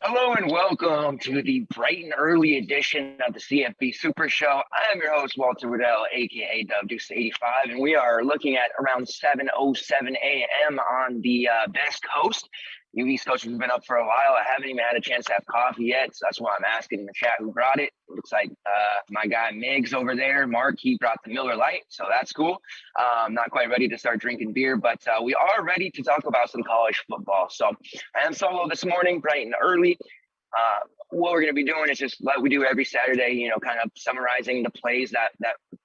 Hello and welcome to the bright and early edition of the CFB Super Show. I am your host, Walter Riddell, aka Deuce85, and we are looking at around 7:07 a.m. on the West Coast. You East Coasters have been up for a while. I haven't even had a chance to have coffee yet, so that's why I'm asking in the chat who brought it. Looks like my guy Miggs over there, Mark, he brought the Miller Lite, so that's cool. I'm not quite ready to start drinking beer, but we are ready to talk about some college football. So I am solo this morning, bright and early. What we're going to be doing is just like we do every Saturday, kind of summarizing the plays that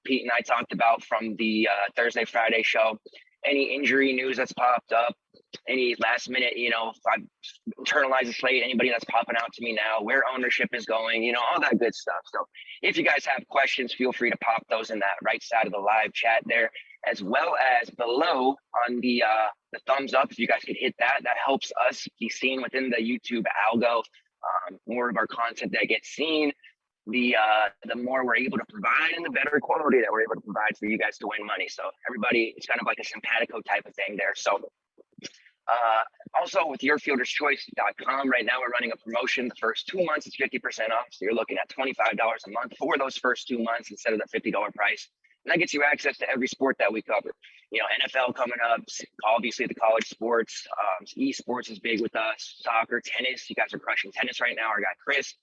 Pete and I talked about from the Thursday, Friday show. Any injury news that's popped up, any last minute, if I internalize the slate, anybody that's popping out to me now, where ownership is going, all that good stuff. So if you guys have questions, feel free to pop those in that right side of the live chat there, as well as below on the thumbs up. If you guys could hit that, that helps us be seen within the YouTube algo. More of our content that gets seen, the more we're able to provide and the better quality that we're able to provide for you guys to win money. So everybody, it's kind of like a simpatico type of thing there. So also with yourfielderschoice.com, right now we're running a promotion. The first 2 months it's 50% off. So you're looking at $25 a month for those first 2 months instead of the $50 price. And that gets you access to every sport that we cover. NFL coming up, obviously the college sports, esports is big with us, soccer, tennis. You guys are crushing tennis right now. Our guy Chris,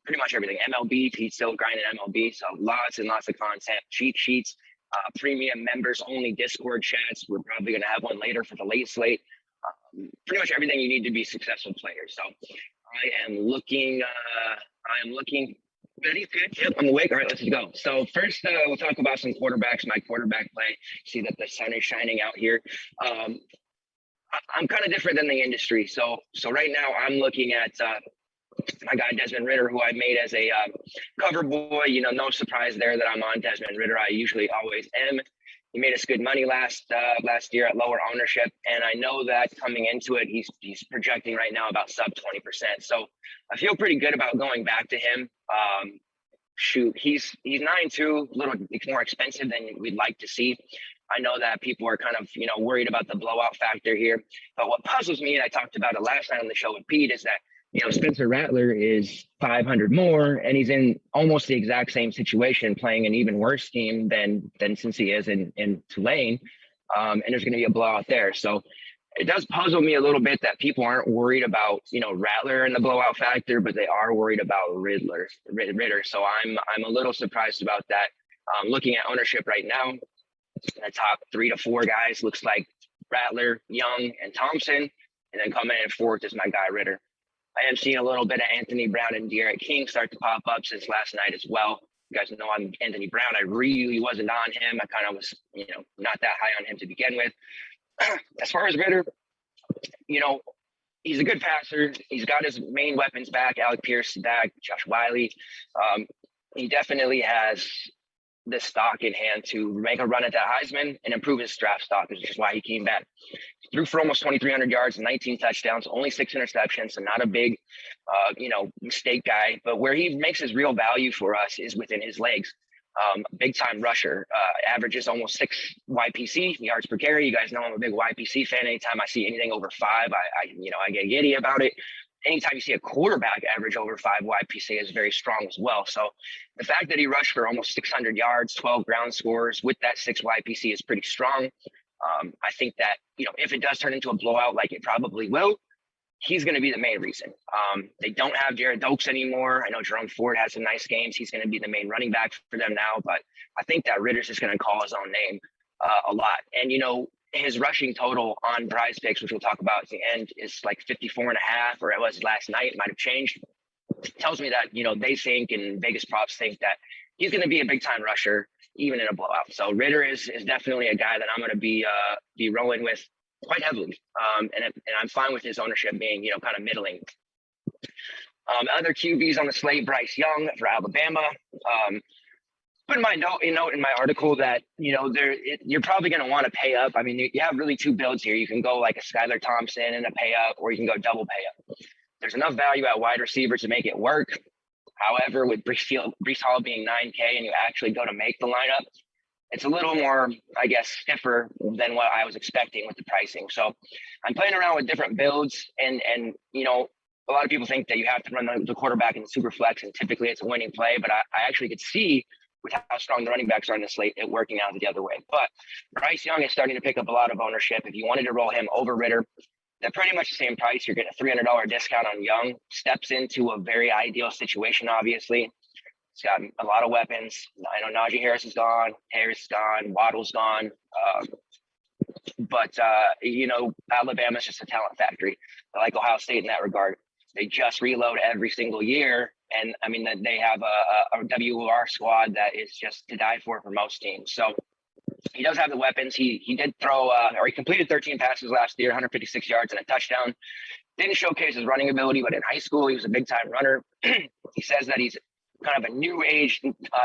pretty much everything. MLB, Pete's still grinding MLB. So lots and lots of content, cheat sheets, premium members only Discord chats. We're probably going to have one later for the late slate. Pretty much everything you need to be successful players. So I am looking ready, good. Yep, I'm awake. All right, let's go. So first, we'll talk about some quarterbacks. My quarterback play. See that the sun is shining out here. I'm kind of different than the industry. So right now, I'm looking at my guy Desmond Ritter, who I made as a cover boy. No surprise there that I'm on Desmond Ritter. I usually always am. He made us good money last year at lower ownership, and I know that coming into it, he's projecting right now about sub 20%. So I feel pretty good about going back to him. He's 9.2, a little more expensive than we'd like to see. I know that people are kind of worried about the blowout factor here, but what puzzles me, and I talked about it last night on the show with Pete, is that Spencer Rattler is 500 more, and he's in almost the exact same situation, playing an even worse team than since he is in Tulane, and there's going to be a blowout there. So it does puzzle me a little bit that people aren't worried about Rattler and the blowout factor, but they are worried about Ritter. So I'm a little surprised about that. Looking at ownership right now, the top 3 to 4 guys looks like Rattler, Young, and Thompson, and then coming in fourth is my guy Ritter. I am seeing a little bit of Anthony Brown and De'Aaron King start to pop up since last night as well. You guys know I'm Anthony Brown. I really wasn't on him. I kind of was, not that high on him to begin with. As far as Ritter, he's a good passer. He's got his main weapons back. Alec Pierce back. Josh Wiley. He definitely has the stock in hand to make a run at that Heisman and improve his draft stock, which is why he came back. He threw for almost 2,300 yards, 19 touchdowns, only 6 interceptions, so not a big, mistake guy. But where he makes his real value for us is within his legs. Big time rusher, averages almost 6 YPC yards per carry. You guys know I'm a big YPC fan. Anytime I see anything over 5, I get giddy about it. Anytime you see a quarterback average over 5 YPC is very strong as well. So the fact that he rushed for almost 600 yards, 12 ground scores with that 6 YPC is pretty strong. I think that, if it does turn into a blowout like it probably will, he's going to be the main reason. They don't have Jared Oaks anymore. I know Jerome Ford has some nice games. He's going to be the main running back for them now, but I think that Ritter's just going to call his own name a lot. And, his rushing total on Prize Picks, which we'll talk about at the end, is like 54.5, or it was last night. It might have changed. It tells me that, they think, and Vegas props think, that he's going to be a big time rusher, even in a blowout. So Ritter is definitely a guy that I'm going to be rolling with quite heavily. And I'm fine with his ownership being, kind of middling. Other QBs on the slate, Bryce Young for Alabama. Put in my note in my article that, you're probably going to want to pay up. I mean, you have really 2 builds here. You can go like a Skylar Thompson and a pay up, or you can go double pay up. There's enough value at wide receiver to make it work. However, with Breece Hall being 9K and you actually go to make the lineup, it's a little more, I guess, stiffer than what I was expecting with the pricing. So I'm playing around with different builds, and a lot of people think that you have to run the quarterback in the super flex, and typically it's a winning play. But I actually could see with how strong the running backs are in the slate, it working out the other way. But Bryce Young is starting to pick up a lot of ownership. If you wanted to roll him over Ritter, they're pretty much the same price. You're getting a $300 discount on Young. Steps into a very ideal situation, obviously. He's got a lot of weapons. I know Najee Harris is gone. Harris is gone. Waddle's gone. But Alabama's just a talent factory. I like Ohio State in that regard. They just reload every single year. And, I mean, they have a WR squad that is just to die for most teams. So he does have the weapons. He did throw, or he completed 13 passes last year, 156 yards and a touchdown. Didn't showcase his running ability, but in high school, he was a big-time runner. He says that he's kind of a new age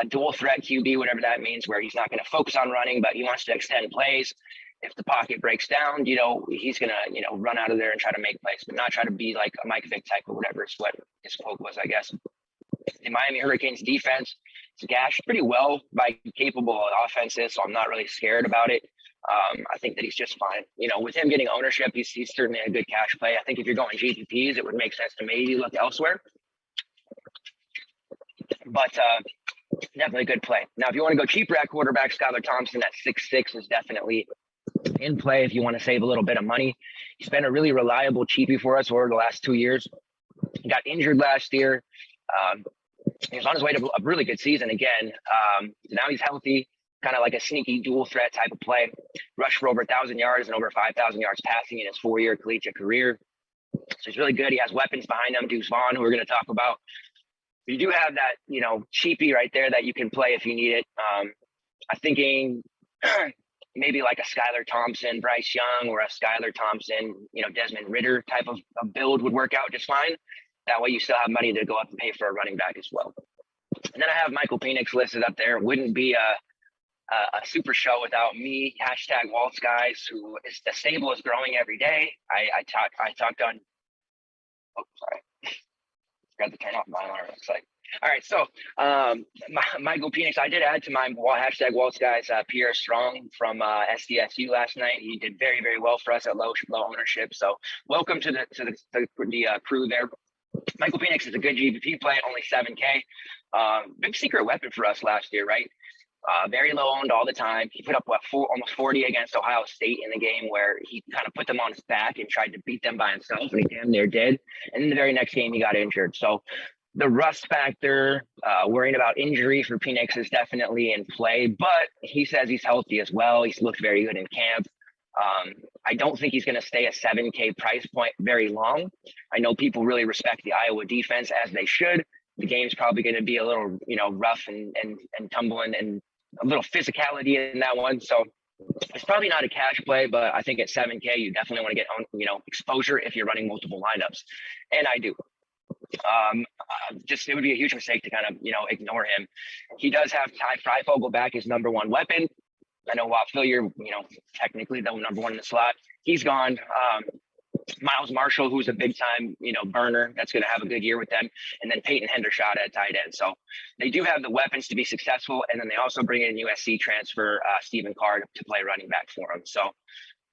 dual threat QB, whatever that means, where he's not going to focus on running, but he wants to extend plays. If the pocket breaks down, he's going to, run out of there and try to make plays, but not try to be like a Mike Vick type or whatever is what his quote was, I guess. The Miami Hurricanes defense is gashed pretty well by capable offenses, so I'm not really scared about it. I think that he's just fine. With him getting ownership, he's certainly a good cash play. I think if you're going GPPs, it would make sense to maybe look elsewhere. But definitely a good play. Now, if you want to go cheaper at quarterback, Skylar Thompson at 6'6" is definitely in play if you want to save a little bit of money. He's been a really reliable cheapie for us over the last 2 years. He got injured last year. He was on his way to a really good season again. Now he's healthy, kind of like a sneaky dual threat type of play. Rushed for over 1,000 yards and over 5,000 yards passing in his 4-year collegiate career. So he's really good. He has weapons behind him, Deuce Vaughn, who we're going to talk about. You do have that, cheapie right there that you can play if you need it. I'm thinking maybe like a Skylar Thompson, Bryce Young, or a Skylar Thompson, Desmond Ritter type of build would work out just fine. That way you still have money to go up and pay for a running back as well. And then I have Michael Penix listed up there. Wouldn't be a super show without me. Hashtag Walt's guys, who is the stable is growing every day. I talked on. Oh, sorry. Forgot to turn off my alarm. Looks like. All right, so Michael Penix, I did add to my hashtag Walt's guys, Pierre Strong from SDSU last night. He did very, very well for us at low ownership. So welcome to the crew there. Michael Penix is a good GPP play, only 7K. Big secret weapon for us last year, right? Very low owned all the time. He put up almost 40 against Ohio State in the game where he kind of put them on his back and tried to beat them by himself, and he damn near did. And in the very next game, he got injured. So the rust factor, worrying about injury for Penix is definitely in play, but he says he's healthy as well. He's looked very good in camp. I don't think he's going to stay a 7K price point very long. I know people really respect the Iowa defense, as they should. The game's probably going to be a little, rough and tumbling and a little physicality in that one. So it's probably not a cash play, but I think at 7K, you definitely want to get, exposure if you're running multiple lineups. And I do. It would be a huge mistake to kind of, ignore him. He does have Ty Freifogel back, his number one weapon. I know Walt Phillier, technically the number one in the slot. He's gone. Miles Marshall, who's a big time, burner, that's going to have a good year with them. And then Peyton Hendershot at tight end. So they do have the weapons to be successful. And then they also bring in USC transfer Stephen Carr to play running back for him. So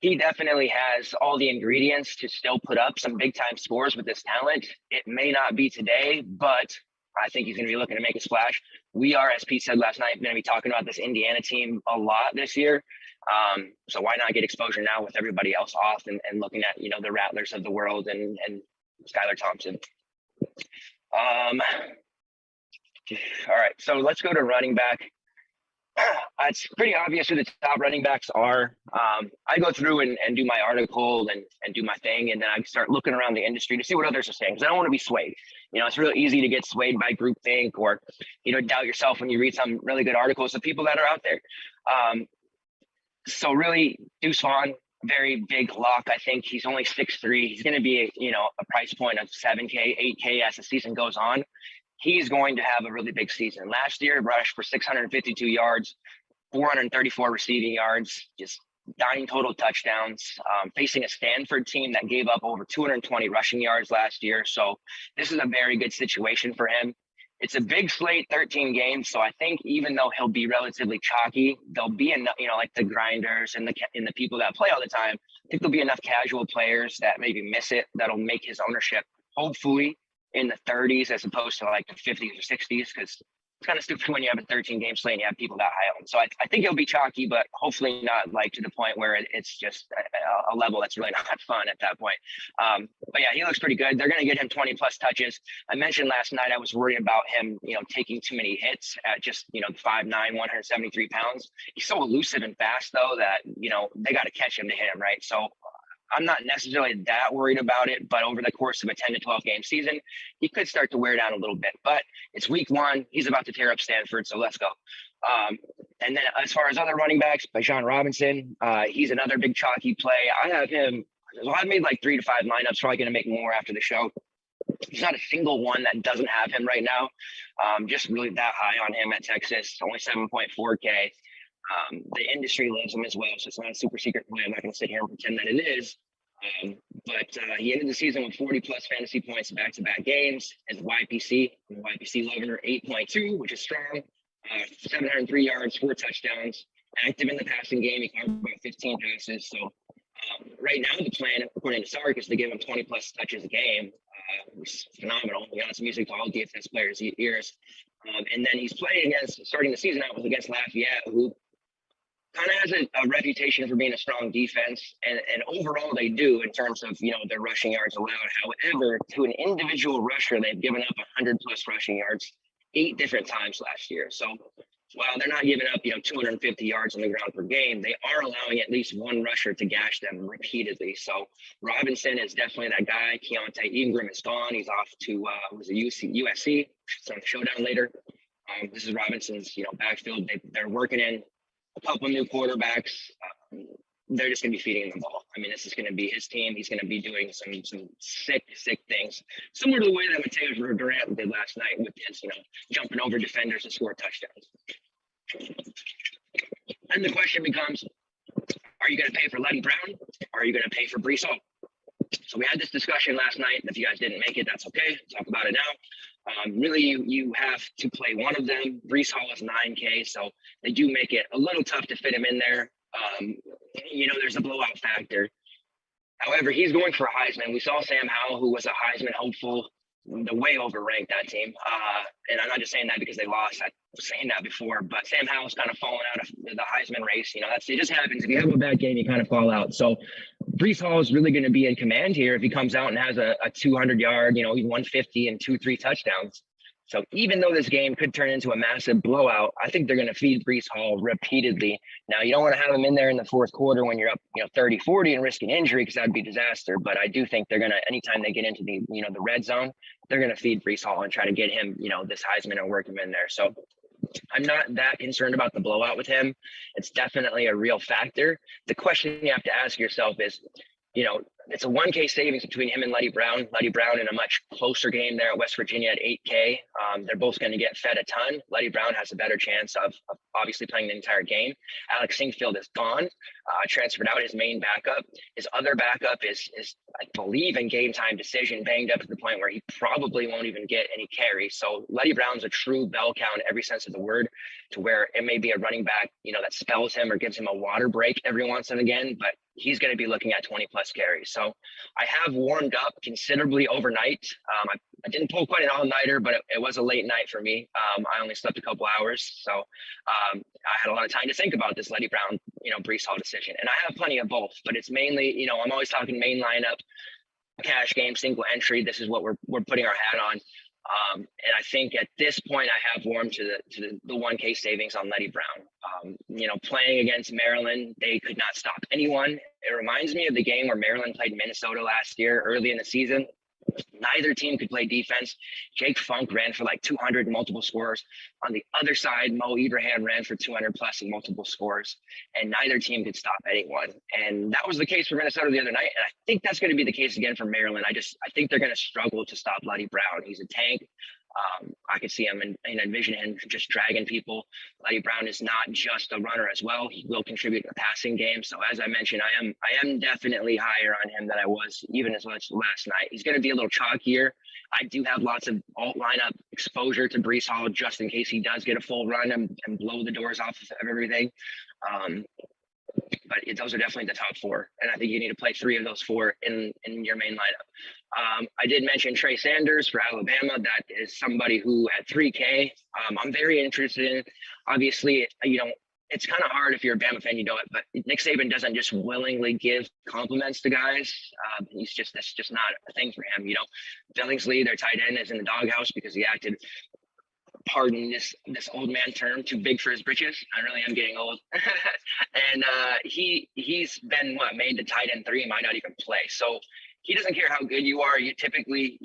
he definitely has all the ingredients to still put up some big time scores with this talent. It may not be today, but I think he's going to be looking to make a splash. We are, as Pete said last night, going to be talking about this Indiana team a lot this year. So why not get exposure now with everybody else off and looking at, the Rattlers of the world and Skylar Thompson. All right, so let's go to running back. It's pretty obvious who the top running backs are. I go through and do my article and do my thing, and then I start looking around the industry to see what others are saying, because I don't want to be swayed. It's real easy to get swayed by groupthink or, doubt yourself when you read some really good articles of people that are out there. So really, Deuce Vaughn, very big lock. I think he's only 6'3". He's going to be, a price point of 7K, 8K as the season goes on. He's going to have a really big season. Last year, rushed for 652 yards, 434 receiving yards, just 9 total touchdowns, facing a Stanford team that gave up over 220 rushing yards last year. So this is a very good situation for him. It's a big slate, 13 games. So I think even though he'll be relatively chalky, there'll be enough, like the grinders and the people that play all the time. I think there'll be enough casual players that maybe miss it that'll make his ownership hopefully in the 30s as opposed to like the 50s or 60s, because it's kind of stupid when you have a 13-game slate and you have people that high on. So I think it'll be chalky, but hopefully not like to the point where it's just a level that's really not fun at that point. But yeah, he looks pretty good. They're going to get him 20 plus touches. I mentioned last night I was worried about him, taking too many hits at just, 5'9", 173 pounds. He's so elusive and fast though that, they got to catch him to hit him, right? So I'm not necessarily that worried about it, but over the course of a 10 to 12 game season, he could start to wear down a little bit. But it's week 1. He's about to tear up Stanford, so let's go. And then as far as other running backs, Bijan Robinson, he's another big chalky play. I have him. Well, I've made like 3 to 5 lineups. Probably going to make more after the show. There's not a single one that doesn't have him right now. Just really that high on him at Texas. Only 7.4K. The industry loves him as well, so it's not a super secret play. I'm not going to sit here and pretend that it is. But he ended the season with 40 plus fantasy points in back-to-back games. As YPC, I'm a YPC lover, 8.2, which is strong. 703 yards, 4 touchdowns. Active in the passing game, he caught about 15 passes. So right now, the plan, according to Sark, is to give him 20 plus touches a game, which is phenomenal. It's music to all DFS players' ears. And then he's playing starting the season out was against Lafayette, who kind of has a reputation for being a strong defense, and overall they do in terms of their rushing yards allowed. However, to an individual rusher, they've given up 100 plus rushing yards 8 different times last year. So while they're not giving up 250 yards on the ground per game, they are allowing at least one rusher to gash them repeatedly. So Robinson is definitely that guy. Keontae Ingram is gone. He's off to USC. It's on the showdown later. This is Robinson's backfield. They're working in a couple new quarterbacks. They're just going to be feeding him the ball. I mean, this is going to be his team. He's going to be doing some sick things, similar to the way that Mateo Durant did last night with his, jumping over defenders to score touchdowns. And the question becomes, are you going to pay for Letty Brown? Or are you going to pay for Breece Hall? So we had this discussion last night. If you guys didn't make it, that's okay. Talk about it now. Really, you have to play one of them. Breece Hall is 9K, so they do make it a little tough to fit him in there. There's a blowout factor. However, he's going for a Heisman. We saw Sam Howell, who was a Heisman hopeful, way overranked that team. And I'm not just saying that because they lost. I was saying that before, but Sam Howell's kind of fallen out of the Heisman race. It just happens. If you have a bad game, you kind of fall out. So Breece Hall is really going to be in command here if he comes out and has a 200-yard, 150 and 2-3 touchdowns. So even though this game could turn into a massive blowout, I think they're going to feed Breece Hall repeatedly. Now, you don't want to have him in there in the fourth quarter when you're up, 30-40 and risking injury, because that would be disaster. But I do think they're going to, anytime they get into the, the red zone, they're going to feed Breece Hall and try to get him, this Heisman and work him in there. So I'm not that concerned about the blowout with him. It's definitely a real factor. The question you have to ask yourself is, it's a 1K savings between him and Letty Brown. Letty Brown in a much closer game there at West Virginia at 8K. They're both going to get fed a ton. Letty Brown has a better chance of obviously playing the entire game. Alex Sinkfield is gone, transferred out, his main backup. His other backup is I believe in game time decision, banged up to the point where he probably won't even get any carries. So Letty Brown's a true bell cow in every sense of the word, to where it may be a running back, that spells him or gives him a water break every once and again, but he's going to be looking at 20 plus carries. So I have warmed up considerably overnight. I didn't pull quite an all-nighter, but it was a late night for me. I only slept a couple hours. So I had a lot of time to think about this Letty Brown, Breece Hall decision. And I have plenty of both, but it's mainly, I'm always talking main lineup, cash game, single entry. This is what we're putting our hat on. And I think at this point I have warmed to the 1K savings on Letty Brown. Playing against Maryland, they could not stop anyone. It reminds me of the game where Maryland played Minnesota last year, early in the season. Neither team could play defense. Jake Funk ran for like 200 multiple scores. On the other side, Mo Ibrahim ran for 200 plus and multiple scores, and neither team could stop anyone. And that was the case for Minnesota the other night. And I think that's going to be the case again for Maryland. I think they're going to struggle to stop Letty Brown. He's a tank. I could see him and envision him just dragging people. Letty Brown is not just a runner as well. He will contribute to the passing game. So as I mentioned, I am definitely higher on him than I was even as much last night. He's going to be a little chalkier. I do have lots of alt lineup exposure to Breece Hall just in case he does get a full run and blow the doors off of everything. But those are definitely the top four, and I think you need to play three of those four in your main lineup. I did mention Trey Sanders for Alabama. That is somebody who at 3K, I'm very interested in. Obviously, it's kind of hard if you're a Bama fan, you know it, but Nick Saban doesn't just willingly give compliments to guys. That's just not a thing for him. Billingsley, their tight end, is in the doghouse because he acted, pardon this old man term, too big for his britches. I really am getting old. And he's been made to tight end 3, might not even play. So he doesn't care how good you are. You typically,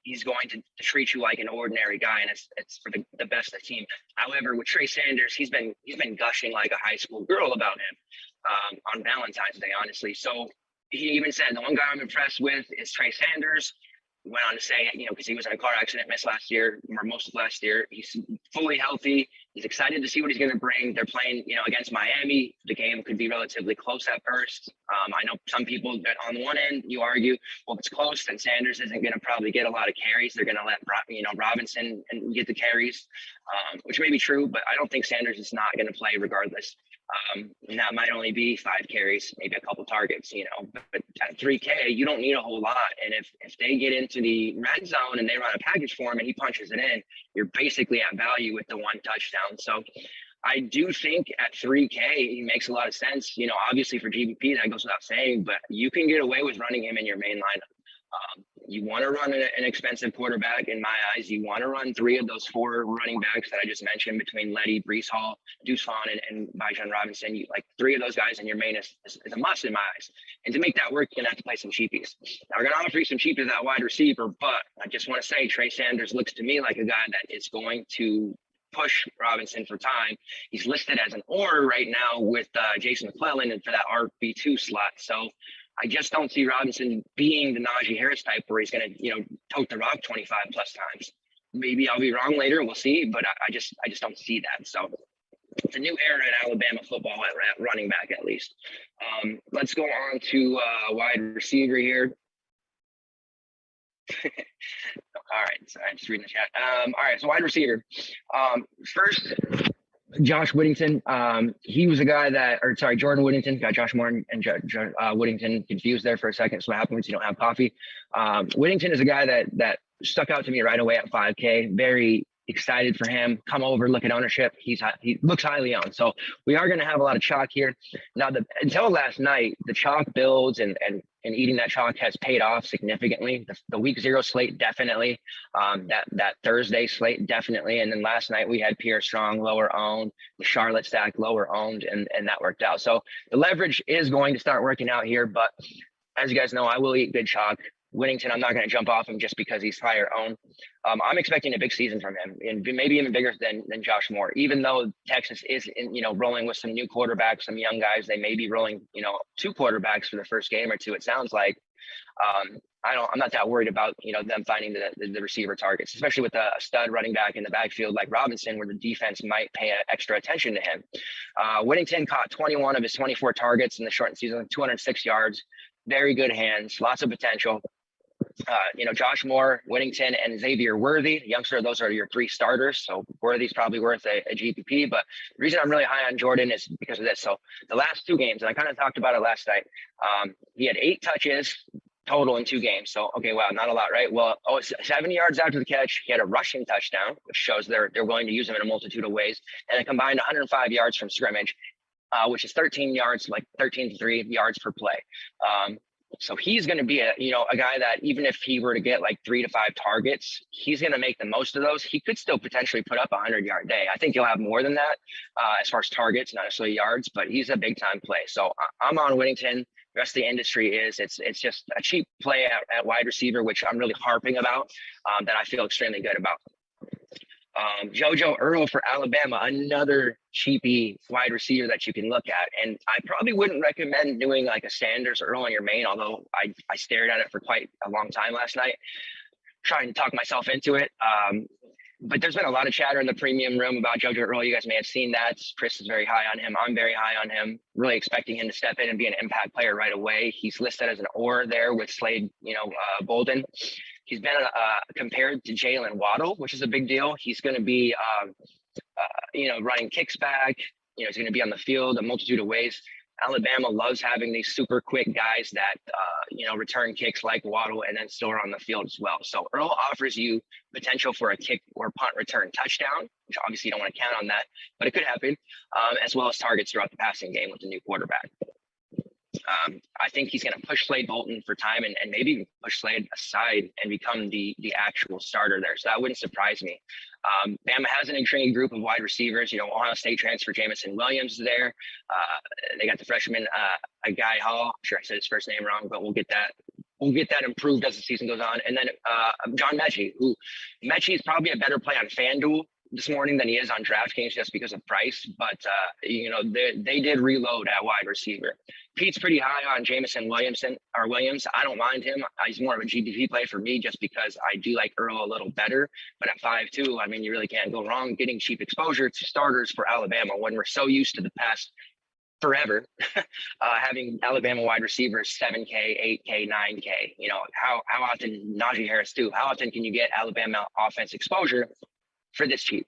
he's going to treat you like an ordinary guy, and it's for the best of the team. However, with Trey Sanders, he's been gushing like a high school girl about him on Valentine's Day, honestly. So he even said, the one guy I'm impressed with is Trey Sanders. Went on to say, because he was in a car accident, missed last year, or most of last year. He's fully healthy. He's excited to see what he's going to bring. They're playing, against Miami. The game could be relatively close at first. I know some people that on the one end, you argue, well, if it's close, then Sanders isn't going to probably get a lot of carries. They're going to let, Robinson and get the carries, which may be true, but I don't think Sanders is not going to play regardless. And that might only be 5 carries, maybe a couple targets, but at 3K, you don't need a whole lot. And if they get into the red zone and they run a package for him and he punches it in, you're basically at value with the 1 touchdown. So I do think at 3K, he makes a lot of sense. Obviously for GBP, that goes without saying, but you can get away with running him in your main lineup. You want to run an expensive quarterback, in my eyes. You want to run 3 of those 4 running backs that I just mentioned between Letty, Brees Hall, Deuce Vaughn, and Bijan Robinson. You like 3 of those guys in your main is a must in my eyes. And to make that work, you're going to have to play some cheapies. Now, we're going to offer you some cheapies at wide receiver, but I just want to say Trey Sanders looks to me like a guy that is going to push Robinson for time. He's listed as an or right now with Jason McClellan and for that RB2 slot. So I just don't see Robinson being the Najee Harris type where he's going to, tote the rock 25 plus times. Maybe I'll be wrong later. We'll see, but I just don't see that. So it's a new era in Alabama football at running back, at least. Let's go on to wide receiver here. All right, so I'm just reading the chat. All right, so wide receiver. First, Josh Whittington. He was a guy Jordan Whittington, got Josh Moore and Whittington confused there for a second. So what happens when you don't have coffee? Whittington is a guy that stuck out to me right away at 5K. Very excited for him. Come over, look at ownership. He looks highly owned. So we are going to have a lot of chalk here. Now, until last night, the chalk builds and eating that chalk has paid off significantly. The week 0 slate, definitely. That Thursday slate, definitely. And then last night we had Pierre Strong lower owned, the Charlotte stack lower owned, and that worked out. So the leverage is going to start working out here. But as you guys know, I will eat good chalk. Whittington, I'm not going to jump off him just because he's higher owned. I'm expecting a big season from him, and maybe even bigger than Josh Moore. Even though Texas is, rolling with some new quarterbacks, some young guys, they may be rolling, 2 quarterbacks for the first game or 2. It sounds like. I'm not that worried about them finding the receiver targets, especially with a stud running back in the backfield like Robinson, where the defense might pay extra attention to him. Whittington caught 21 of his 24 targets in the shortened season, 206 yards. Very good hands, lots of potential. Josh Moore, Whittington, and Xavier Worthy, youngster, those are your 3 starters. So Worthy's probably worth a GPP. But the reason I'm really high on Jordan is because of this. So the last 2 games, and I kind of talked about it last night, he had 8 touches total in 2 games. So, okay, wow, not a lot, right? Well, 70 yards after the catch, he had a rushing touchdown, which shows they're willing to use him in a multitude of ways, and a combined 105 yards from scrimmage, which is 13 to 3 yards per play. So he's going to be a guy that even if he were to get like 3 to 5 targets, he's going to make the most of those. He could still potentially put up a 100-yard day. I think he'll have more than that as far as targets, not necessarily yards, but he's a big time play. So I'm on Whittington. The rest of the industry it's just a cheap play at wide receiver, which I'm really harping about, that I feel extremely good about. JoJo Earl for Alabama, another cheapy wide receiver that you can look at. And I probably wouldn't recommend doing like a Sanders Earl in your main, although I stared at it for quite a long time last night, trying to talk myself into it. But there's been a lot of chatter in the premium room about JoJo Earl. You guys may have seen that. Chris is very high on him. I'm very high on him. Really expecting him to step in and be an impact player right away. He's listed as an or there with Slade, Bolden. He's been compared to Jalen Waddle, which is a big deal. He's going to be, running kicks back. He's going to be on the field a multitude of ways. Alabama loves having these super quick guys that, return kicks like Waddle and then still are on the field as well. So Earl offers you potential for a kick or punt return touchdown, which obviously you don't want to count on that, but it could happen, as well as targets throughout the passing game with the new quarterback. I think he's going to push Slade Bolton for time and maybe even push Slade aside and become the actual starter there. So that wouldn't surprise me. Bama has an intriguing group of wide receivers. Ohio State transfer Jameson Williams is there. They got the freshman Guy Hall. I'm sure I said his first name wrong, but we'll get that improved as the season goes on. And then John Mechie, who Mechie is probably a better play on FanDuel this morning than he is on DraftKings just because of price. But, they did reload at wide receiver. Pete's pretty high on Jameson Williams. I don't mind him. He's more of a GPP play for me just because I do like Earl a little better. But at 5'2", I mean, you really can't go wrong getting cheap exposure to starters for Alabama when we're so used to the past forever having Alabama wide receivers 7K, 8K, 9K. How often Najee Harris too? How often can you get Alabama offense exposure for this cheap?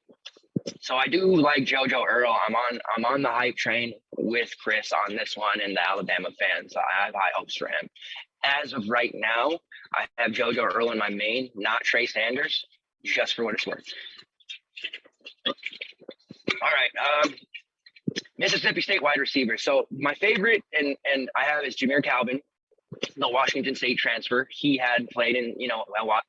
So I do like JoJo Earl. I'm on the hype train with Chris on this one and the Alabama fans. I have high hopes for him. As of right now, I have JoJo Earl in my main, not Trey Sanders, just for what it's worth. All right. Mississippi State wide receiver. So my favorite and I have is Jamir Calvin, the Washington State transfer. He had played in,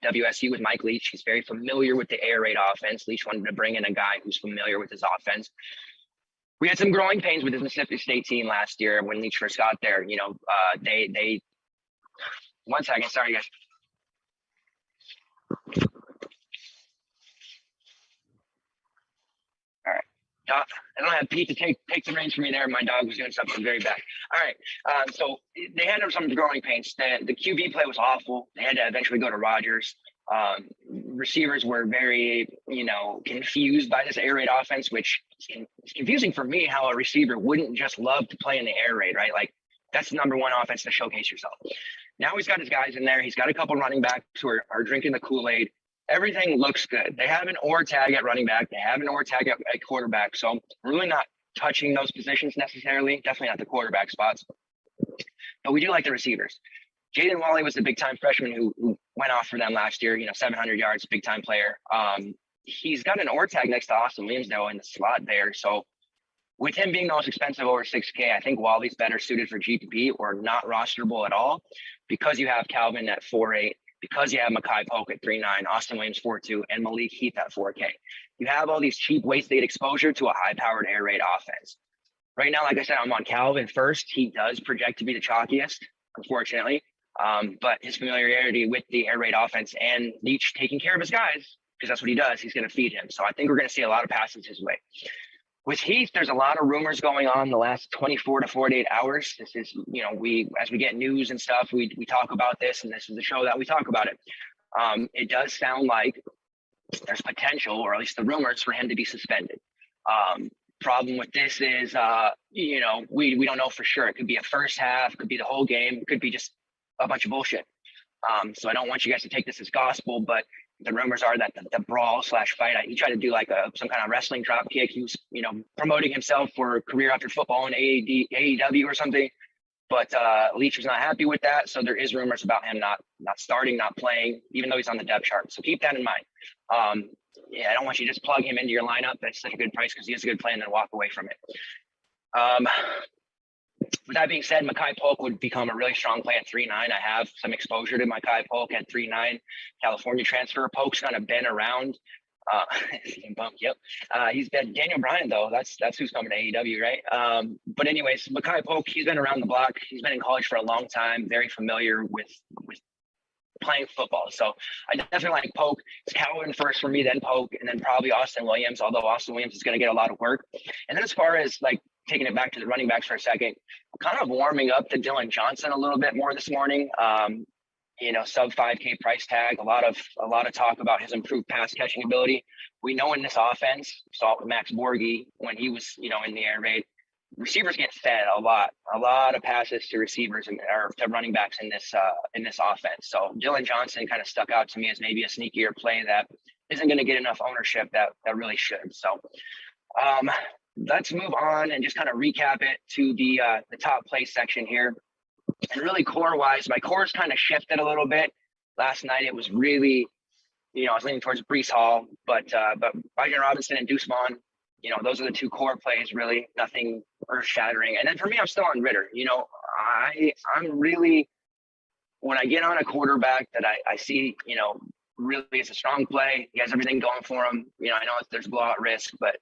WSU with Mike Leach. He's very familiar with the air raid offense. Leach wanted to bring in a guy who's familiar with his offense. We had some growing pains with this Mississippi State team last year when Leach first got there. They 1 second. Sorry, guys. All right. I don't have Pete to take the reins for me there. My dog was doing something very bad. All right. So they had some growing pains. The QB play was awful. They had to eventually go to Rodgers. Receivers were very, confused by this air raid offense, which is confusing for me how a receiver wouldn't just love to play in the air raid, right? Like that's the number one offense to showcase yourself. Now he's got his guys in there. He's got a couple running backs who are drinking the Kool-Aid. Everything looks good. They have an or tag at running back. They have an or tag at quarterback. So I'm really not touching those positions necessarily. Definitely not the quarterback spots. But we do like the receivers. Jaden Walley was the big-time freshman who went off for them last year, 700 yards, big-time player. He's got an or tag next to Austin Williams, though, in the slot there. So with him being the most expensive over 6K, I think Walley's better suited for GPP or not rosterable at all because you have Calvin at 4.8. Because you have Makai Polk at 3.9, Austin Williams 4.2, and Malik Heath at 4K. You have all these cheap wasted exposure to a high-powered air raid offense. Right now, like I said, I'm on Calvin first. He does project to be the chalkiest, unfortunately. But his familiarity with the air raid offense and Leach taking care of his guys, because that's what he does, he's going to feed him. So I think we're going to see a lot of passes his way. With Heath, there's a lot of rumors going on the last 24 to 48 hours. This is, as we get news and stuff, we talk about this, and this is the show that we talk about it. It does sound like there's potential, or at least the rumors, for him to be suspended. Problem with this is, we don't know for sure. It could be a first half, could be the whole game, it could be just a bunch of bullshit. So I don't want you guys to take this as gospel, but the rumors are that the brawl/fight, he tried to do like some kind of wrestling drop kick. He was, promoting himself for career after football in AEW or something. But Leach was not happy with that. So there is rumors about him not starting, not playing, even though he's on the depth chart. So keep that in mind. I don't want you to just plug him into your lineup. That's such a good price because he has a good play and then walk away from it. With that being said, Makai Polk would become a really strong play at 3.9. I have some exposure to Makai Polk at 3.9. California transfer. Polk's kind of been around. Yep. He's been Daniel Bryan, though. That's who's coming to AEW, right? But anyways, Makai Polk, he's been around the block. He's been in college for a long time. Very familiar with playing football. So I definitely like Polk. It's Calvin first for me, then Polk, and then probably Austin Williams, although Austin Williams is going to get a lot of work. And then as far as taking it back to the running backs for a second, kind of warming up to Dylan Johnson a little bit more this morning. Sub 5K price tag, a lot of talk about his improved pass catching ability. We know in this offense, saw it with Max Borghi when he was, in the air raid, receivers get fed a lot of passes to receivers or to running backs in this offense. So Dylan Johnson kind of stuck out to me as maybe a sneakier play that isn't going to get enough ownership that really should. So let's move on and just kind of recap it to the top place section here. And really core-wise, my core's kind of shifted a little bit. Last night it was really, I was leaning towards Breece Hall, but Bijan Robinson and Deuce Vaughn, those are the two core plays, really, nothing earth-shattering. And then for me, I'm still on Ritter. I'm really, when I get on a quarterback that I see, really it's a strong play, he has everything going for him. I know there's blowout risk, but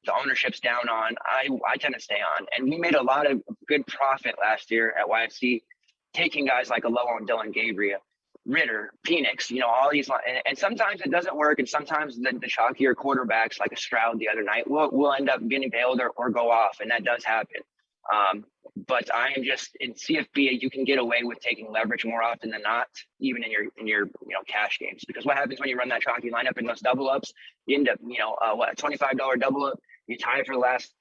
the ownership's down on, I tend to stay on. And we made a lot of good profit last year at YFC, taking guys like a low on Dylan Gabriel, Ritter, Penix, all these, and sometimes it doesn't work, and sometimes the chalkier quarterbacks like a Stroud the other night will end up getting bailed or go off, and that does happen. But I am just in CFB, you can get away with taking leverage more often than not, even in your cash games, because what happens when you run that chalky lineup in those double ups, you end up a $25 double up, you tie for the last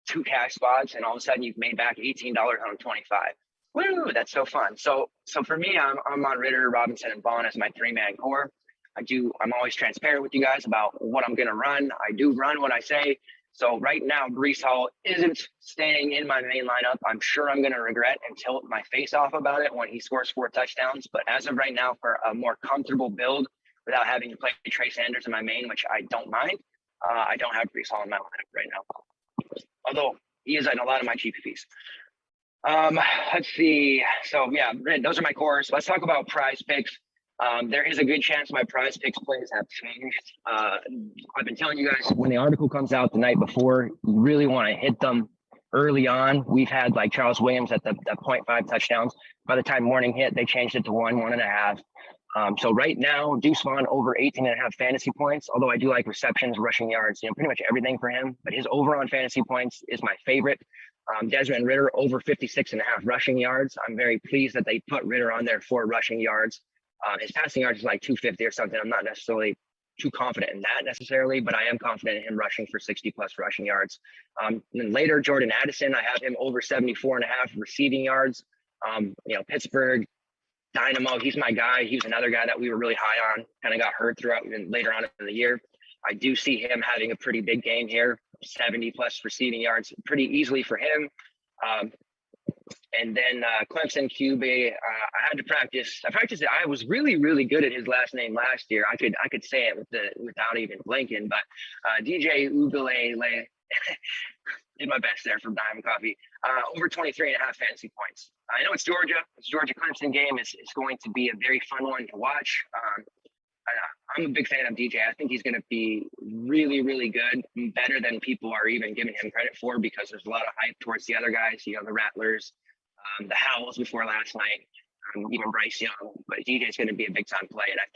two cash spots, and all of a sudden you've made back $18 on 25. Woo, that's so fun. So for me, I'm on Ritter, Robinson, and Vaughn as my three-man core. I'm always transparent with you guys about what I'm gonna run. I do run what I say. So right now, Breece Hall isn't staying in my main lineup. I'm sure I'm gonna regret and tilt my face off about it when he scores 4 touchdowns. But as of right now, for a more comfortable build without having to play Trey Sanders in my main, which I don't mind, I don't have Breece Hall in my lineup right now. Although he is in a lot of my GPPs. Let's see. So yeah, those are my cores. Let's talk about prize picks. There is a good chance my prize picks plays have changed. I've been telling you guys, when the article comes out the night before, you really want to hit them early on. We've had like Charles Williams at the 0.5 touchdowns. By the time morning hit, they changed it to 1.5. So right now, Deuce Vaughn over 18.5 fantasy points, although I do like receptions, rushing yards, pretty much everything for him. But his over on fantasy points is my favorite. Desmond Ritter over 56.5 rushing yards. I'm very pleased that they put Ritter on there for rushing yards. His passing yards is like 250 or something. I'm not necessarily too confident in that necessarily, but I am confident in him rushing for 60 plus rushing yards. And then later, Jordan Addison, I have him over 74.5 receiving yards. Pittsburgh Dynamo, he's my guy. He was another guy that we were really high on, kind of got hurt throughout and later on in the year. I do see him having a pretty big game here, 70 plus receiving yards, pretty easily for him. And then Clemson QB, I had to practice. I practiced it. I was really, really good at his last name last year. I could say it without even blinking. But DJ Ugalele did my best there for Diamond Coffee. Over 23.5 fantasy points. I know it's Georgia. It's Georgia Clemson game. It's going to be a very fun one to watch. I'm a big fan of DJ. I think he's going to be really, really good, better than people are even giving him credit for, because there's a lot of hype towards the other guys, the Rattlers, the Howells before last night, even Bryce Young. But DJ is going to be a big time play, and I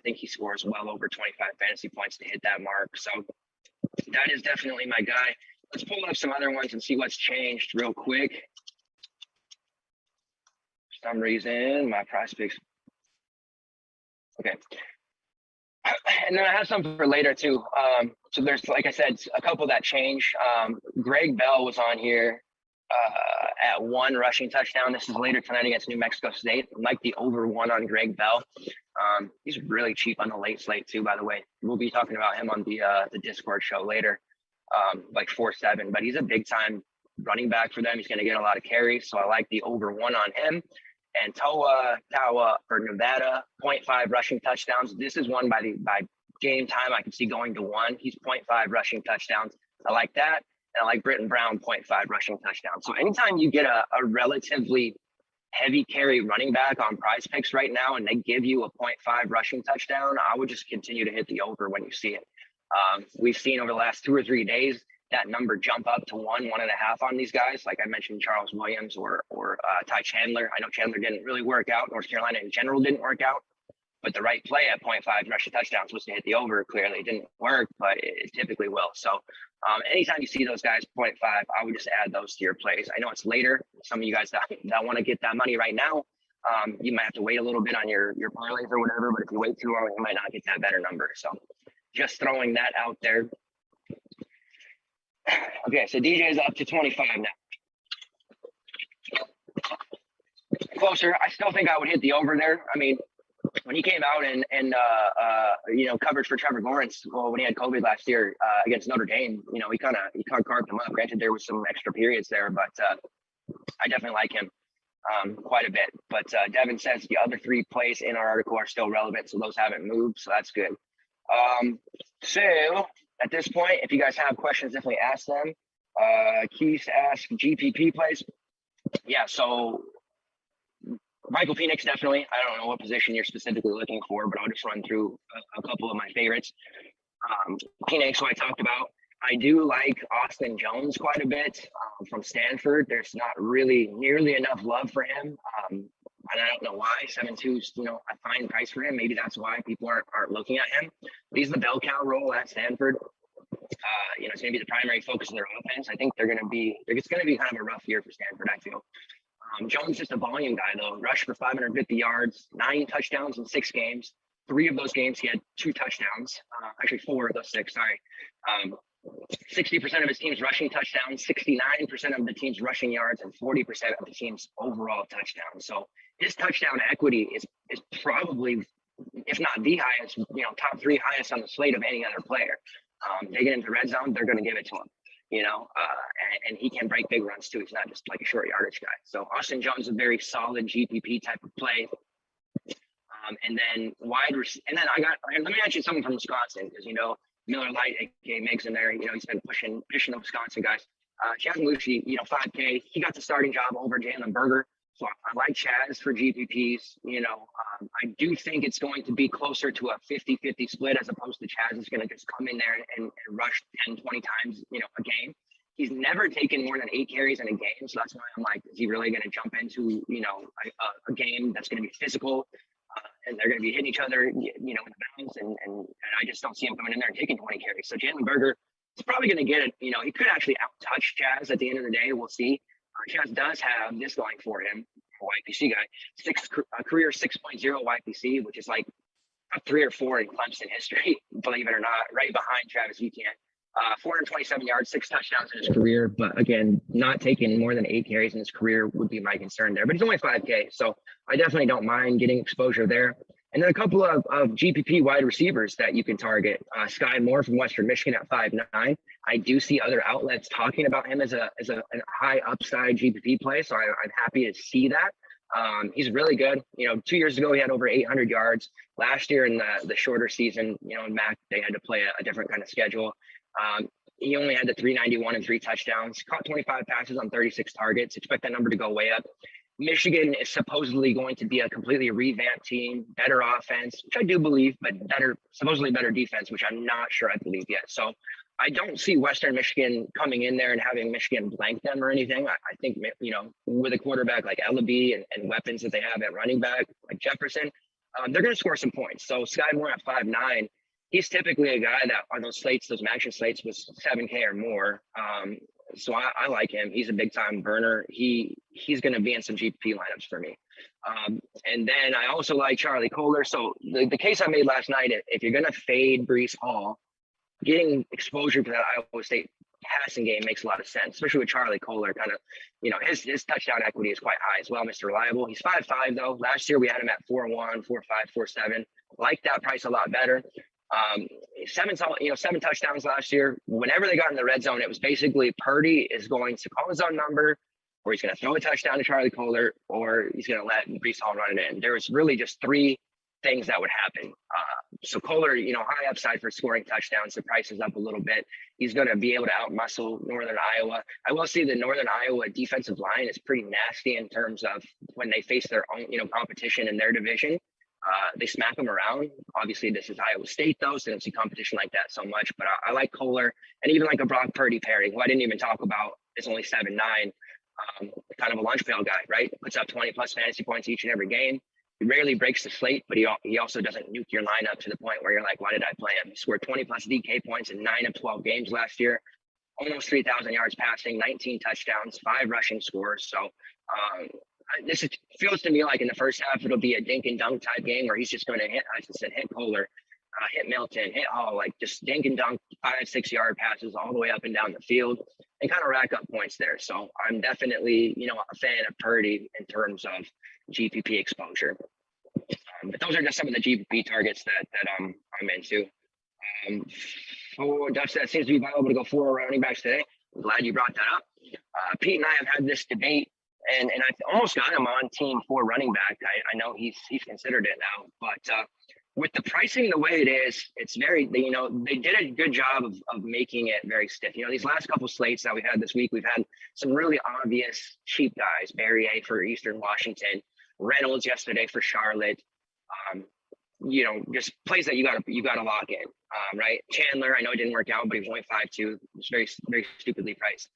think he scores well over 25 fantasy points to hit that mark. So that is definitely my guy. Let's pull up some other ones and see what's changed real quick. For some reason, my prize picks. Okay. And then I have some for later too. So there's, like I said, a couple that change. Greg Bell was on here at 1 rushing touchdown. This is later tonight against New Mexico State. I like the over 1 on Greg Bell. He's really cheap on the late slate too, by the way. We'll be talking about him on the Discord show later, like 4-7. But he's a big time running back for them. He's going to get a lot of carries, so I like the over 1 on him. And Tawa for Nevada, 0.5 rushing touchdowns. This is one by game time I can see going to 1. He's 0.5 rushing touchdowns. I like that. And I like Britton Brown, 0.5 rushing touchdowns. So anytime you get a relatively heavy carry running back on prize picks right now, and they give you a 0.5 rushing touchdown, I would just continue to hit the over when you see it. We've seen over the last 2 or 3 days that number jump up to 1.5 on these guys. Like I mentioned, Charles Williams or Ty Chandler. I know Chandler didn't really work out. North Carolina in general didn't work out. But the right play at 0.5 rushing touchdowns was to hit the over. Clearly it didn't work, but it typically will. So anytime you see those guys 0.5, I would just add those to your plays. I know it's later. Some of you guys that want to get that money right now, you might have to wait a little bit on your parlays or whatever. But if you wait too long, you might not get that better number. So just throwing that out there. Okay, so DJ is up to 25 now. Closer. I still think I would hit the over there. I mean, when he came out and coverage for Trevor Lawrence, when he had COVID last year against Notre Dame, he kind of carved him up. Granted, there was some extra periods there, but I definitely like him quite a bit. But Devin says the other 3 plays in our article are still relevant, so those haven't moved, so that's good. So at this point, if you guys have questions, definitely ask them. Keys to ask GPP plays. Yeah, so Michael Penix, definitely. I don't know what position you're specifically looking for, but I'll just run through a couple of my favorites. Penix, who I talked about. I do like Austin Jones quite a bit from Stanford. There's not really nearly enough love for him. And I don't know why. 7.2 is, a fine price for him. Maybe that's why people aren't looking at him. But he's the bell cow role at Stanford. It's going to be the primary focus of their offense. I think it's going to be kind of a rough year for Stanford, I feel. Jones is just a volume guy, though. Rushed for 550 yards, 9 touchdowns in 6 games. 3 of those games, he had 2 touchdowns. Actually, 4 of those 6, sorry. 60% of his team's rushing touchdowns, 69% of the team's rushing yards, and 40% of the team's overall touchdowns. So his touchdown equity is probably, if not the highest, top 3 highest on the slate of any other player. They get into red zone, they're going to give it to him. And he can break big runs too. He's not just like a short yardage guy. So Austin Jones is a very solid GPP type of play. And then let me mention someone from Wisconsin, because Miller Lite, aka Meg's in there. He's been pushing the Wisconsin guys. Chaz Malucci, 5K. He got the starting job over Jalen Berger. So I like Chaz for GPPs. I do think it's going to be closer to a 50-50 split, as opposed to Chaz is going to just come in there and rush 10, 20 times, a game. He's never taken more than 8 carries in a game. So that's why I'm like, is he really going to jump into, a game that's going to be physical? And they're going to be hitting each other, in the bounds, and I just don't see him coming in there and taking 20 carries. So Jalen Berger is probably going to get it. He could actually out-touch Chaz at the end of the day. We'll see. Chaz does have this going for him, YPC guy, career 6.0 YPC, which is like top 3 or 4 in Clemson history, believe it or not, right behind Travis Etienne. 427 yards, 6 touchdowns in his career, but again, not taking more than 8 carries in his career would be my concern there. But he's only 5K, so I definitely don't mind getting exposure there. And then a couple of GPP wide receivers that you can target. Skye Moore from Western Michigan at 5'9". I do see other outlets talking about him as a high upside GPP play, so I'm happy to see that. He's really good. 2 years ago, he had over 800 yards. Last year in the shorter season, in MAC, they had to play a different kind of schedule. He only had the 391 and 3 touchdowns, caught 25 passes on 36 targets. Expect that number to go way up. Michigan is supposedly going to be a completely revamped team, better offense, which I do believe, but supposedly better defense, which I'm not sure I believe yet. So I don't see Western Michigan coming in there and having Michigan blank them or anything. I think, with a quarterback like Ellaby and weapons that they have at running back, like Jefferson, they're going to score some points. So Skye Moore at 5'9", he's typically a guy that on those slates, those action slates, was 7K or more. So I like him. He's a big time burner. He's going to be in some GPP lineups for me. And then I also like Charlie Kohler. So the case I made last night, if you're going to fade Breece Hall, getting exposure to that Iowa State passing game makes a lot of sense, especially with Charlie Kohler. Kind of, his touchdown equity is quite high as well, Mr. Reliable. He's 5'5", though. Last year we had him at 4'1", 4'5", 4'7". Like that price a lot better. 7 touchdowns last year. Whenever they got in the red zone, it was basically Purdy is going to call his own number, or he's going to throw a touchdown to Charlie Kohler, or he's going to let Breece Hall run it in. There was really just 3 things that would happen. So Kohler, high upside for scoring touchdowns. The price is up a little bit. He's going to be able to outmuscle Northern Iowa. I will say the Northern Iowa defensive line is pretty nasty in terms of when they face their own, competition in their division. They smack them around. Obviously, this is Iowa State, though, so they don't see competition like that so much. But I like Kohler, and even like a Brock Purdy pairing, who I didn't even talk about. It's only 7'9", kind of a lunch pail guy, right? Puts up 20-plus fantasy points each and every game. He rarely breaks the slate, but he also doesn't nuke your lineup to the point where you're like, why did I play him? He scored 20-plus DK points in 9 of 12 games last year, almost 3,000 yards passing, 19 touchdowns, 5 rushing scores. So this feels to me like in the first half, it'll be a dink and dunk type game where he's just going to hit Kohler, hit Milton, hit Hall, like just dink and dunk, 5-6 yard passes all the way up and down the field and kind of rack up points there. So I'm definitely, a fan of Purdy in terms of GPP exposure. But those are just some of the GPP targets that I'm into. For Dutch, that seems to be viable to go 4 running backs today. I'm glad you brought that up. Pete and I have had this debate, and I almost got him on team 4 running back. I know he's considered it now, but with the pricing the way it is, it's very, they did a good job of making it very stiff. These last couple slates that we had this week, we've had some really obvious cheap guys. Barrier for Eastern Washington, Reynolds yesterday for Charlotte. Just plays that you gotta lock in, right? Chandler, I know it didn't work out, but he's only 5'2". It's very, very stupidly priced.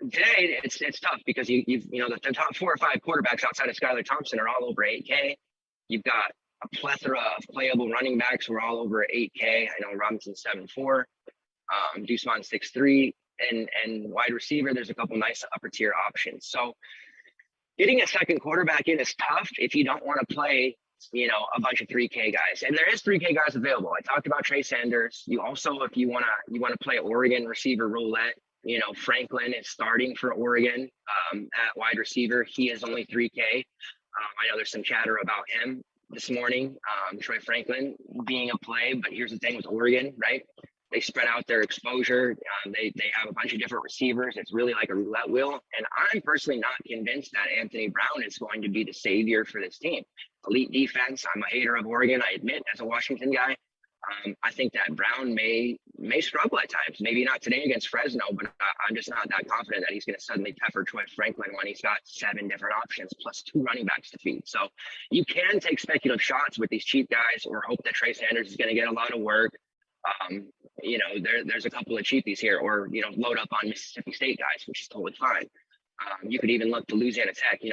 Today it's tough because the top 4 or 5 quarterbacks outside of Skylar Thompson are all over 8K. You've got a plethora of playable running backs who are all over 8K. I know Robinson's 7'4", Deuceman 6'3", and wide receiver, there's a couple nice upper tier options. So getting a second quarterback in is tough if you don't want to play, a bunch of 3K guys. And there is 3K guys available. I talked about Trey Sanders. You also, if you want to play Oregon receiver roulette, Franklin is starting for Oregon at wide receiver. He is only 3K. I know there's some chatter about him this morning, Troy Franklin being a play, but here's the thing with Oregon, right? They spread out their exposure. They have a bunch of different receivers. It's really like a roulette wheel. And I'm personally not convinced that Anthony Brown is going to be the savior for this team. Elite defense. I'm a hater of Oregon, I admit, as a Washington guy. I think that Brown may struggle at times. Maybe not today against Fresno, but I'm just not that confident that he's going to suddenly pepper Troy Franklin when he's got 7 different options plus 2 running backs to feed. So you can take speculative shots with these cheap guys or hope that Trey Sanders is going to get a lot of work. There's a couple of cheapies here, or load up on Mississippi State guys, which is totally fine. You could even look to Louisiana Tech, the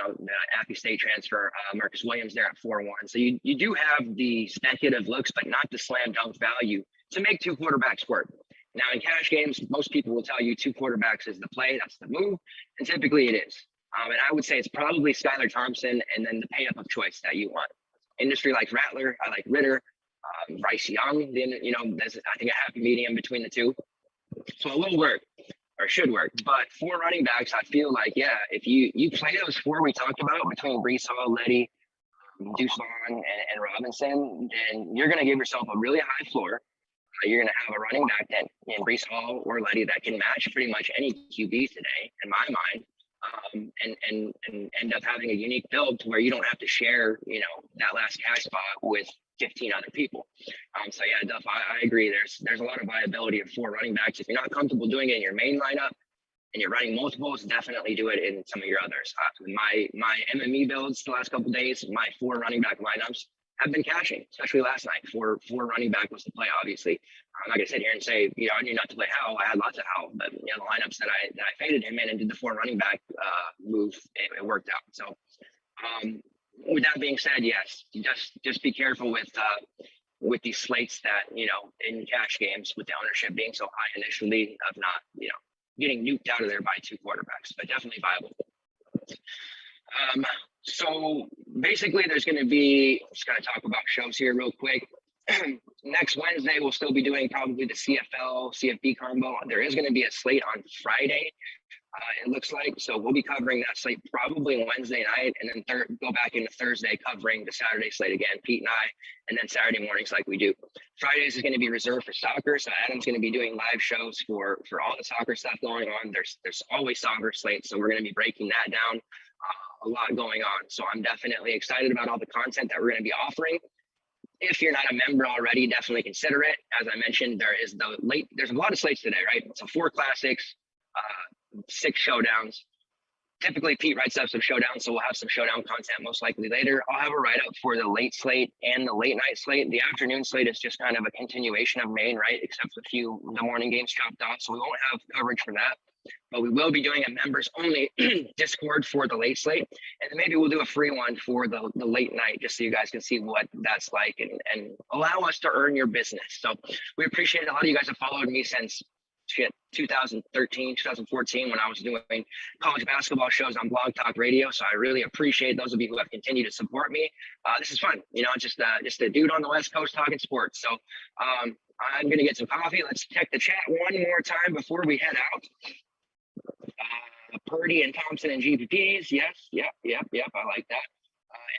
Appy State transfer, Marcus Williams there at 4-1. So you do have the speculative looks, but not the slam dunk value to make 2 quarterbacks work. Now in cash games, most people will tell you 2 quarterbacks is the play, that's the move, and typically it is. And I would say it's probably Skylar Thompson and then the pay up of choice that you want. Industry like Rattler, I like Ritter, Bryce Young, there's I think a happy medium between the 2. So it will work, or should work. But 4 running backs, I feel like, if you play those 4 we talked about between Brees Hall, Letty, Deuceman, and Robinson, then you're going to give yourself a really high floor. You're going to have a running back that in Brees Hall or Letty that can match pretty much any QB today, in my mind. And end up having a unique build to where you don't have to share, that last cash spot with 15 other people. So yeah, Duff, I agree. There's a lot of viability of 4 running backs. If you're not comfortable doing it in your main lineup and you're running multiples, definitely do it in some of your others. My MME builds the last couple of days, my 4 running back lineups have been cashing, especially last night. 4 running back was the play, obviously. I'm not gonna sit here and say, I knew not to play Howell. I had lots of Howell, but the lineups that I faded him in and did the 4 running back move, it worked out. So with that being said, yes, just be careful with these slates that, in cash games with the ownership being so high initially of not, getting nuked out of there by 2 quarterbacks, but definitely viable. So basically there's going to be, just going to talk about shows here real quick. Next Wednesday, we'll still be doing probably the CFL, CFB combo. There is going to be a slate on Friday, it looks like. So we'll be covering that slate probably Wednesday night, and then go back into Thursday covering the Saturday slate again, Pete and I, and then Saturday mornings like we do. Fridays is going to be reserved for soccer. So Adam's going to be doing live shows for all the soccer stuff going on. There's always soccer slates. So we're going to be breaking that down. A lot going on. So I'm definitely excited about all the content that we're going to be offering. If you're not a member already, definitely consider it. As I mentioned, there's a lot of slates today, right? So 4 classics, 6 showdowns. Typically Pete writes up some showdowns, so we'll have some showdown content most likely later. I'll have a write-up for the late slate and the late night slate. The afternoon slate is just kind of a continuation of main, right? Except for the morning games chopped off, so we won't have coverage for that. But we will be doing a members only Discord for the late slate. And then maybe we'll do a free one for the late night, just so you guys can see what that's like and allow us to earn your business. So we appreciate it. A lot of you guys have followed me since 2013, 2014, when I was doing college basketball shows on Blog Talk Radio. So I really appreciate those of you who have continued to support me. This is fun, just a dude on the West Coast talking sports. So I'm going to get some coffee. Let's check the chat one more time before we head out. Purdy and Thompson and GPPs. Yes. Yep. I like that.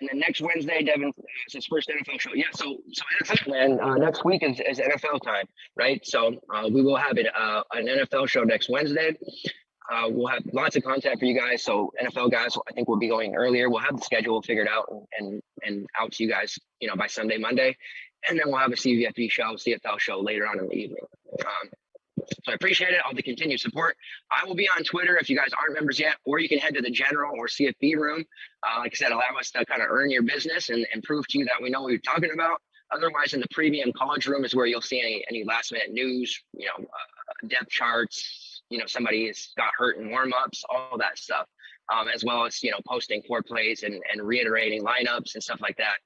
And then next Wednesday, Devin, it's his first NFL show. Yeah, so NFL, man. Next week is NFL time, right? So we will have an NFL show next Wednesday. We'll have lots of content for you guys. So NFL guys, I think we'll be going earlier. We'll have the schedule figured out and out to you guys, by Sunday, Monday, and then we'll have a CFL show later on in the evening. So I appreciate it, all the continued support. I will be on Twitter if you guys aren't members yet, or you can head to the general or CFB room. Like I said, allow us to kind of earn your business and prove to you that we know what you're talking about. Otherwise, in the premium college room is where you'll see any last minute news, depth charts, somebody has got hurt in warm-ups, all that stuff, as well as, posting core plays and reiterating lineups and stuff like that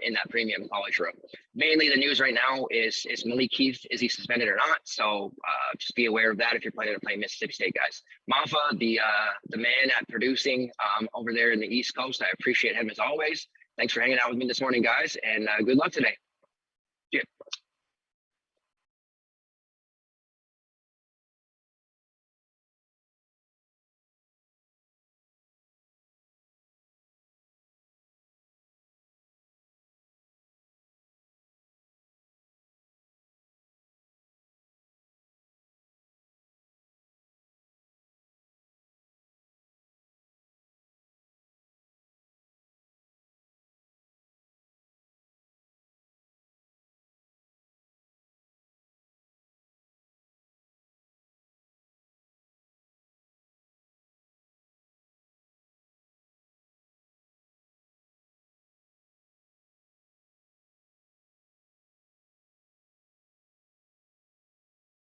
in that premium college room. Mainly the news right now is Malik Heath, is he suspended or not? So just be aware of that if you're planning to play Mississippi State, guys. Mafa, the man at producing over there in the East Coast, I appreciate him as always. Thanks for hanging out with me this morning, guys, and good luck today.